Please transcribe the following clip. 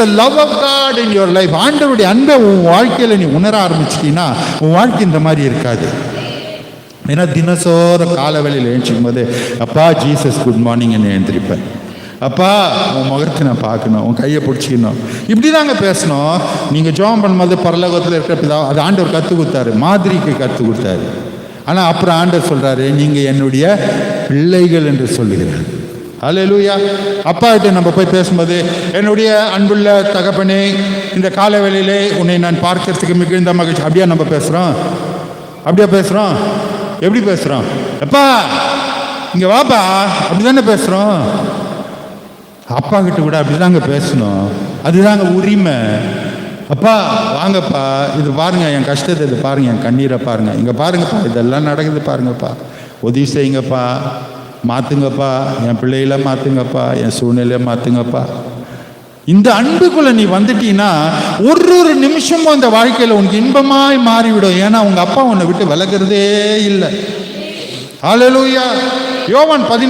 the love of God in your life. ஆண்டவருடைய அன்பை உன் வாழ்க்கையில நீ உணர ஆரம்பிச்சிட்டீங்கன்னா உன் வாழ்க்கை இந்த மாதிரி இருக்காது. ஏன்னா தினசோற காலவெளியில் எழுந்திருக்கும் போது அப்பா ஜீசஸ் குட் மார்னிங் என்ன எழுந்திருப்பேன். அப்பா உன் முகத்தை நான் பார்க்கணும், உன் கையை பிடிச்சிக்கணும், இப்படி தாங்க பேசணும். நீங்கள் ஜெபம் பண்ணும்போது பரலோகத்தில் இருக்கிற பிதா அது ஆண்டவர் கற்றுக் கொடுத்தாரு, மாதிரிக்கு கற்றுக் கொடுத்தாரு. ஆனால் அப்புறம் ஆண்டவர் சொல்கிறாரு நீங்கள் என்னுடைய பிள்ளைகள் என்று சொல்லுகிறார். அல்லேலூயா. அப்பா கிட்ட நம்ம போய் பேசும்போது என்னுடைய அன்புள்ள தகப்பனே இந்த காலவேளையிலே உன்னை நான் பார்க்கறதுக்கு மிகுந்த மகிழ்ச்சி, அப்படியா நம்ம பேசுகிறோம்? அப்படியா பேசுகிறோம்? எப்படி பேசுகிறோம்? அப்பா இங்கே வாப்பா, அப்படி தானே பேசுகிறோம். அப்பா கிட்ட கூட அப்படிதாங்க பேசணும், அதுதாங்க உரிமை. அப்பா வாங்கப்பா, இது பாருங்க என் கஷ்டத்தை, இது பாருங்க என் கண்ணீரை பாருங்க, இங்கே பாருங்கப்பா இதெல்லாம் நடக்குது பாருங்கப்பா, உதவி செய்யுங்கப்பா, மாற்றுங்கப்பா, என் பிள்ளைகளை மாற்றுங்கப்பா, என் சூழ்நிலையை மாற்றுங்கப்பா. இந்த அன்புக்குள்ள நீ வந்துட்டீங்கன்னா ஒரு நிமிஷமும் அந்த வாழ்க்கையில் உனக்கு இன்பமாய் மாறிவிடும். ஏன்னா உங்க அப்பா உன்னை விட்டு விலகிறதே இல்லை. ஹல்லேலூயா. யோவான் 13